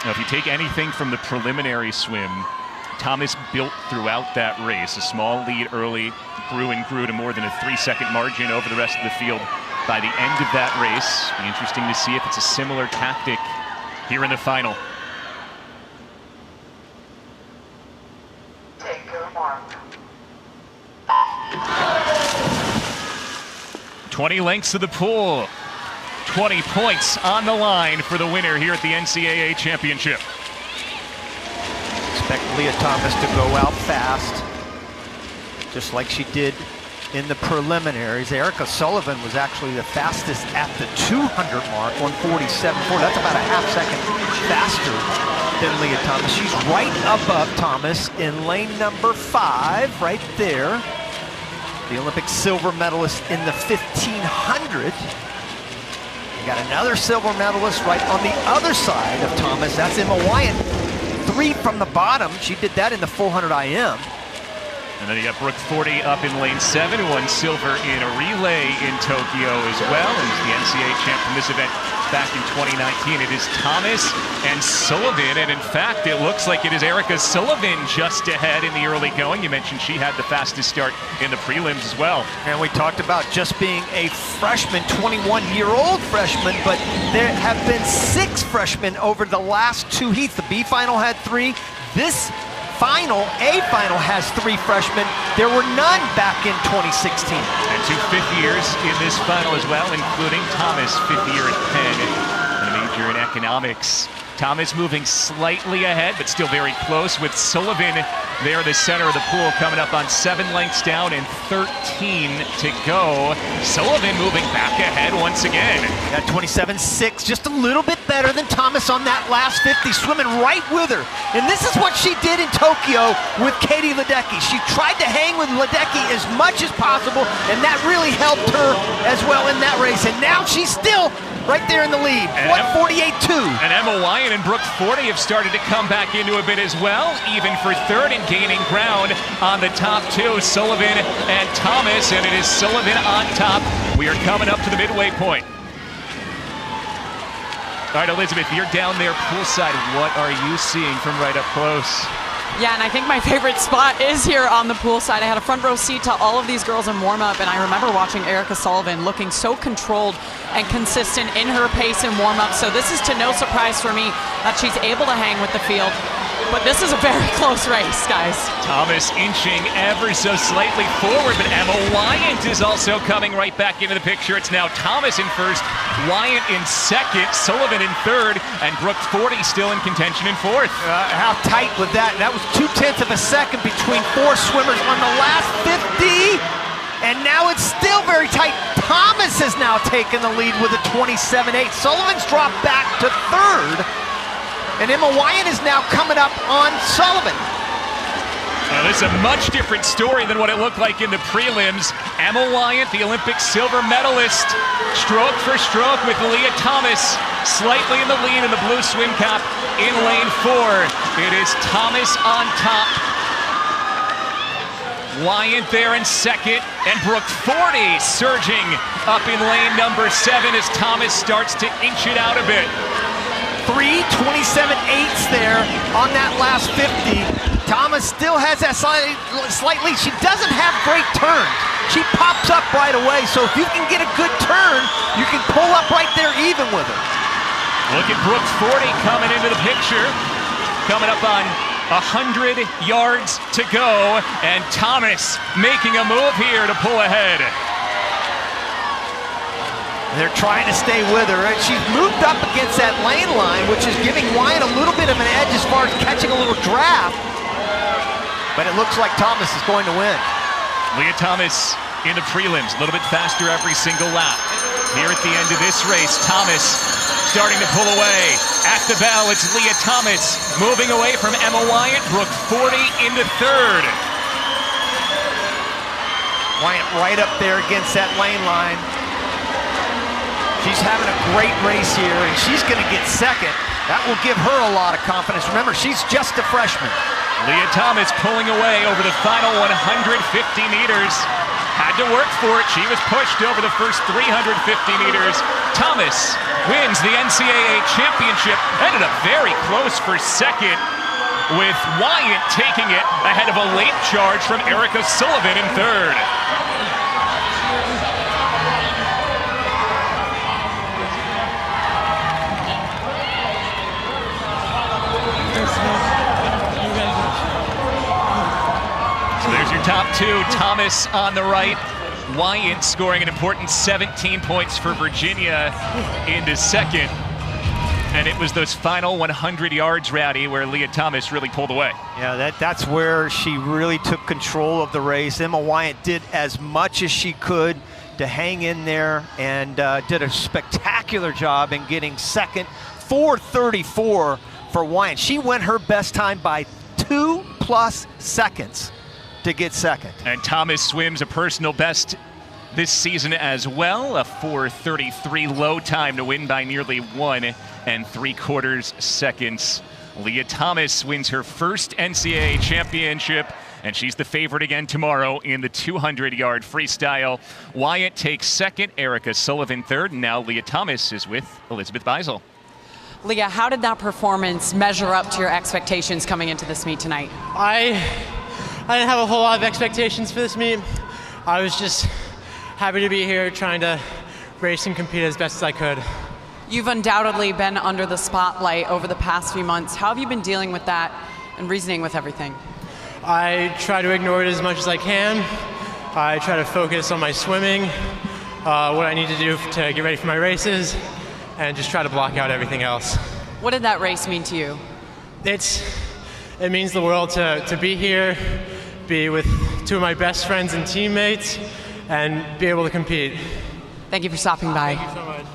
Now, if you take anything from the preliminary swim, Thomas built throughout that race. A small lead early, grew and grew to more than a 3-second margin over the rest of the field by the end of that race. Be interesting to see if it's a similar tactic here in the final. Take your mark. 20 lengths of the pool. 20 points on the line for the winner here at the NCAA Championship. Expect Lia Thomas to go out fast, just like she did in the preliminaries. Erica Sullivan was actually the fastest at the 200 mark, 147.4. That's about a half-second faster than Lia Thomas. She's right above Thomas in lane number 5, right there. The Olympic silver medalist in the 1500. We got another silver medalist right on the other side of Thomas. That's Emma Wyatt. 3 from the bottom. She did that in the 400 IM. And then you got Brooke 40 up in lane 7, who won silver in a relay in Tokyo as well, and is the NCAA champ from this event back in 2019. It is Thomas and Sullivan, and in fact, it looks like it is Erica Sullivan just ahead in the early going. You mentioned she had the fastest start in the prelims as well. And we talked about just being a freshman, 21-year-old freshman, but there have been 6 freshmen over the last 2 heats. The B final had 3. This final, A final, has 3 freshmen. There were none back in 2016. And 2 fifth years in this final as well, including Thomas, 5th year at Penn, and a major in economics. Thomas moving slightly ahead, but still very close, with Sullivan there in the center of the pool, coming up on 7 lengths down and 13 to go. Sullivan moving back ahead once again. Got 27.6, just a little bit better than Thomas on that last 50, swimming right with her. And this is what she did in Tokyo with Katie Ledecky. She tried to hang with Ledecky as much as possible, and that really helped her as well in that race. And now she's still right there in the lead, 148.2. And Emma Wyatt and Brooke 40 have started to come back into a bit as well, even for 3rd and gaining ground on the top 2, Sullivan and Thomas, and it is Sullivan on top. We are coming up to the midway point. All right, Elizabeth, you're down there poolside. What are you seeing from right up close? Yeah, and I think my favorite spot is here on the pool side. I had a front row seat to all of these girls in warm-up, and I remember watching Erica Sullivan looking so controlled and consistent in her pace in warm-up. So this is to no surprise for me that she's able to hang with the field. But this is a very close race, guys. Thomas inching ever so slightly forward, but Emma Wyatt is also coming right back into the picture. It's now Thomas in 1st, Wyatt in 2nd, Sullivan in 3rd, and Brooke 40 still in contention in 4th. How tight was that? That was 0.2 of a second between 4 swimmers on the last 50. And now it's still very tight. Thomas has now taken the lead with a 27.8. Sullivan's dropped back to 3rd. And Emma Wyatt is now coming up on Sullivan. This is a much different story than what it looked like in the prelims. Emma Wyatt, the Olympic silver medalist, stroke for stroke with Lia Thomas, slightly in the lead in the blue swim cap in lane 4. It is Thomas on top. Wyatt there in 2nd, and Brooke 40 surging up in lane number 7 as Thomas starts to inch it out a bit. 3 27.8s there on that last 50. Thomas still has that slightly. She doesn't have great turns. She pops up right away, so if you can get a good turn, you can pull up right there even with her. Look at Brooke 40 coming into the picture, coming up on 100 yards to go, and Thomas making a move here to pull ahead. They're trying to stay with her, and she's moved up against that lane line, which is giving Wyatt a little bit of an edge as far as catching a little draft. But it looks like Thomas is going to win. Lia Thomas in the prelims, a little bit faster every single lap. Here at the end of this race, Thomas starting to pull away. At the bell, it's Lia Thomas moving away from Emma Wyatt. Brooke 40 into 3rd. Wyatt right up there against that lane line. She's having a great race here, and she's going to get 2nd. That will give her a lot of confidence. Remember, she's just a freshman. Lia Thomas pulling away over the final 150 meters. Had had to work for it. She was pushed over the first 350 meters. Thomas wins the NCAA championship. Ended up very close for second, with Wyatt taking it ahead of a late charge from Erica Sullivan in third. So there's your top two. Thomas on the right, Wyatt scoring an important 17 points for Virginia into second. And it was those final 100 yards, Rowdy, where Lia Thomas really pulled away. Yeah, that's where she really took control of the race. Emma Wyatt did as much as she could to hang in there and did a spectacular job in getting second. 4:34 for Wyatt. She went her best time by 2+ seconds to get second. And Thomas swims a personal best this season as well, a 4:33 low time to win by nearly 1 3/4 seconds. Lia Thomas wins her first NCAA championship, and she's the favorite again tomorrow in the 200-yard freestyle. Wyatt takes second, Erica Sullivan third, and now Lia Thomas is with Elizabeth Beisel. Leah, how did that performance measure up to your expectations coming into this meet tonight? I didn't have a whole lot of expectations for this meet. I was just happy to be here, trying to race and compete as best as I could. You've undoubtedly been under the spotlight over the past few months. How have you been dealing with that and reasoning with everything? I try to ignore it as much as I can. I try to focus on my swimming, what I need to do to get ready for my races, and just try to block out everything else. What did that race mean to you? It means the world to be here, be with two of my best friends and teammates, and be able to compete. Thank you for stopping by. Thank you so much.